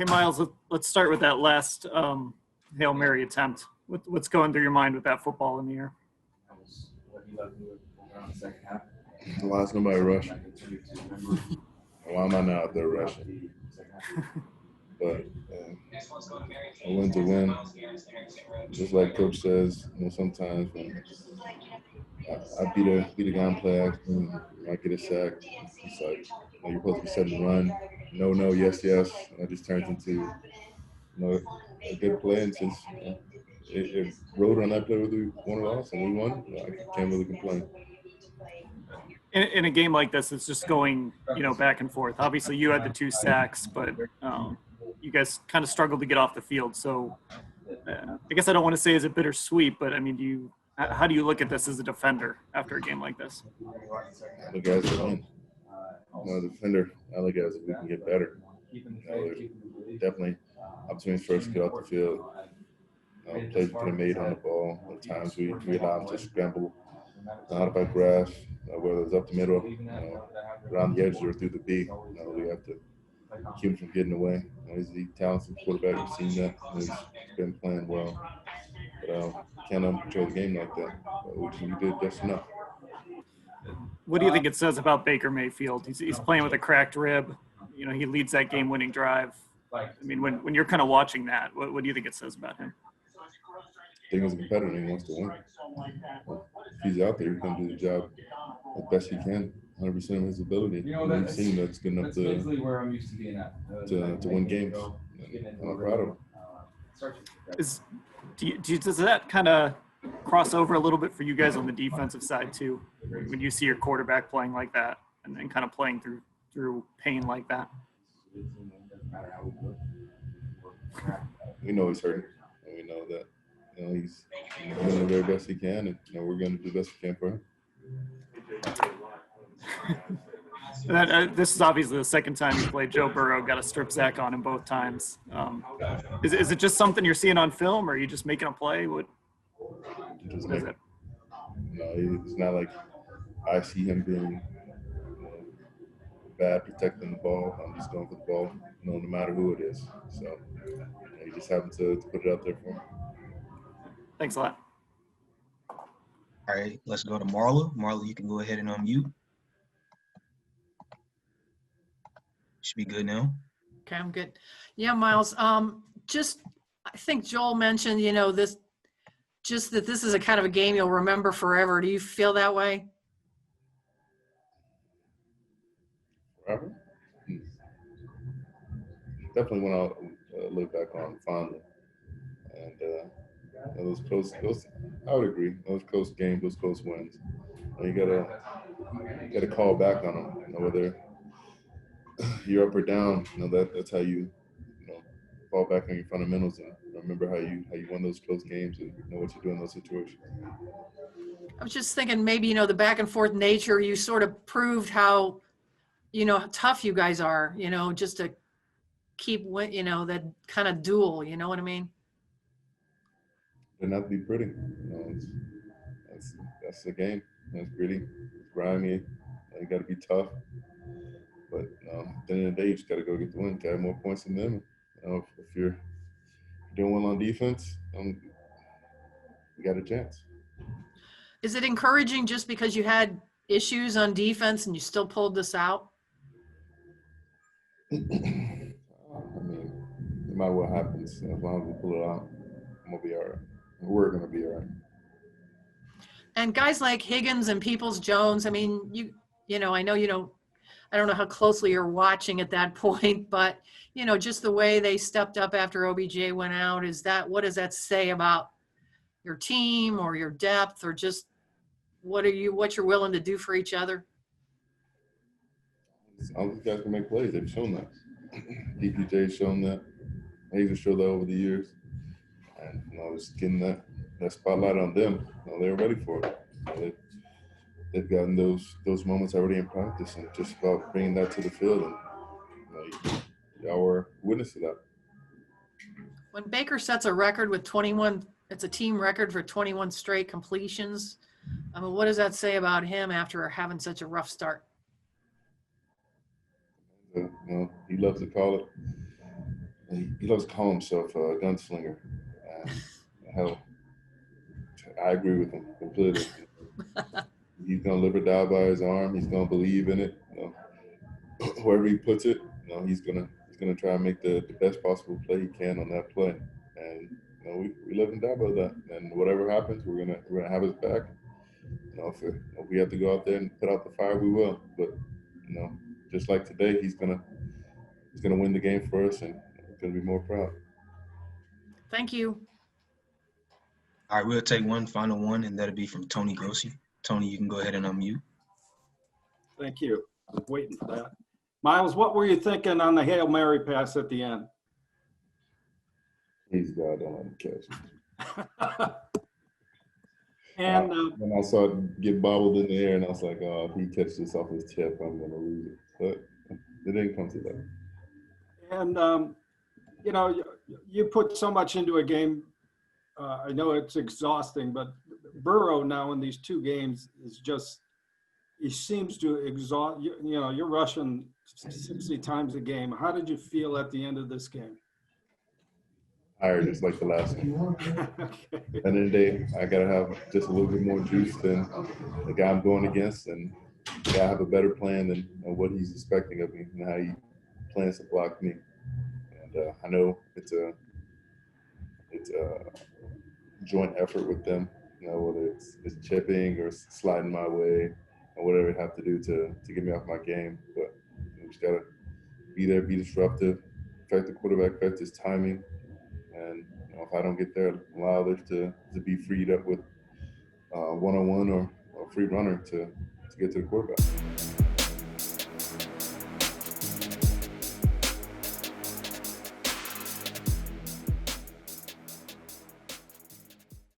Hey, Myles, let's start with that last Hail Mary attempt. What's going through your mind with that football in the air? Why is nobody rushing? Why am I not out there rushing? But a win's a win. Just like Coach says, sometimes when I beat a guy in play action, I get a sack. It's like, you're supposed to be setting the run. No, yes. And it just turns into a good play. And since it rode on that play whether we won or lost, and we won, I can't really complain. In a game like this, it's just going, back and forth. Obviously, you had the 2 sacks, but you guys kind of struggled to get off the field. So I guess I don't want to say is it bittersweet, but I mean, how do you look at this as a defender after a game like this? I look at it as a win. A defender, I look at it as if we can get better. Definitely opportunities for us to get off the field. Plays we could have made on the ball. At times we allowed them to scramble out of our grasp, whether it's up the middle, around the edges or through the B. We have to keep him from getting away. He's a talented quarterback. We've seen that. He's been playing well. But can't control the game like that. But we did just enough. What do you think it says about Baker Mayfield? He's playing with a cracked rib. He leads that game-winning drive. I mean, when you're kind of watching that, what do you think it says about him? I think he's a competitor and he wants to win. If he's out there, he can do the job as best he can, 100% of his ability. We've seen that's good enough to win games. I'm proud of him. Does that kind of cross over a little bit for you guys on the defensive side too, when you see your quarterback playing like that and then kind of playing through pain like that? We know he's hurting, and we know that he's doing the very best he can, and we're going to do the best we can for him. This is obviously the second time you played Joe Burrow, got a strip sack on him both times. Is it just something you're seeing on film, or are you just making a play? What is it? No, it's not like I see him being bad protecting the ball. I'm just going for the ball, no matter who it is. So you just happen to put it out there for him. Thanks a lot. All right, let's go to Marla. Marla, you can go ahead and unmute. Should be good now. Okay, I'm good. Yeah, Myles. I think Joel mentioned, that this is a kind of a game you'll remember forever. Do you feel that way? Forever? Definitely one I'll look back on fondly. And those close, I would agree. Those close games, those close wins. You gotta call back on them. Whether you're up or down, that's how you fall back on your fundamentals and remember how you won those close games and know what you do in those situations. I was just thinking maybe, the back and forth nature, you sort of proved how tough you guys are, just to keep, that kind of duel, you know what I mean? Doesn't have to be pretty. That's the game. It's gritty, it's grimy. You got to be tough. But at the end of the day, you just got to go get the win. Got to have more points than them. If you're doing well on defense, you got a chance. Is it encouraging just because you had issues on defense and you still pulled this out? I mean, no matter what happens, as long as we pull it out, I'm gonna be all right. We're gonna be all right. And guys like Higgins and Peoples-Jones, I mean, I know I don't know how closely you're watching at that point, but just the way they stepped up after OBJ went out, what does that say about your team or your depth, or just what you're willing to do for each other? All these guys can make plays. They've shown that. DPJ's shown that. Hayes has shown that over the years. And just getting that spotlight on them. They're ready for it. They've gotten those moments already in practice, and just about bringing that to the field. And y'all were witness to that. When Baker sets a record with 21, it's a team record for 21 straight completions. I mean, what does that say about him after having such a rough start? He loves to call it. he loves to call himself a gunslinger. And hell, I agree with him completely. He's gonna live or die by his arm. He's gonna believe in it. Wherever he puts it, he's gonna try and make the best possible play he can on that play. And we live and die by that. And whatever happens, we're gonna have his back. If we have to go out there and put out the fire, we will. But just like today, he's gonna win the game for us, and we're gonna be more proud. Thank you. All right, we'll take one final one, and that'll be from Tony Grossi. Tony, you can go ahead and unmute. Thank you. I was waiting for that. Myles, what were you thinking on the Hail Mary pass at the end? Please God, don't let him catch it. And when I saw it get bobbled in the air, and I was like, oh, if he catches this off his chip, I'm going to lose it. But it didn't come to that. And you put so much into a game. I know it's exhausting, but Burrow now in these 2 games is just, he seems to exhaust, you're rushing 60 times a game. How did you feel at the end of this game? Tired, just like the last one. Okay. End of the day, I got to have just a little bit more juice than the guy I'm going against, and got to have a better plan than what he's expecting of me and how he plans to block me. And I know it's a joint effort with them, whether it's chipping or sliding my way or whatever I have to do to get me off my game. But we just got to be there, be disruptive, affect the quarterback, affect his timing. And if I don't get there, allow others to be freed up with one-on-one or a free runner to get to the quarterback.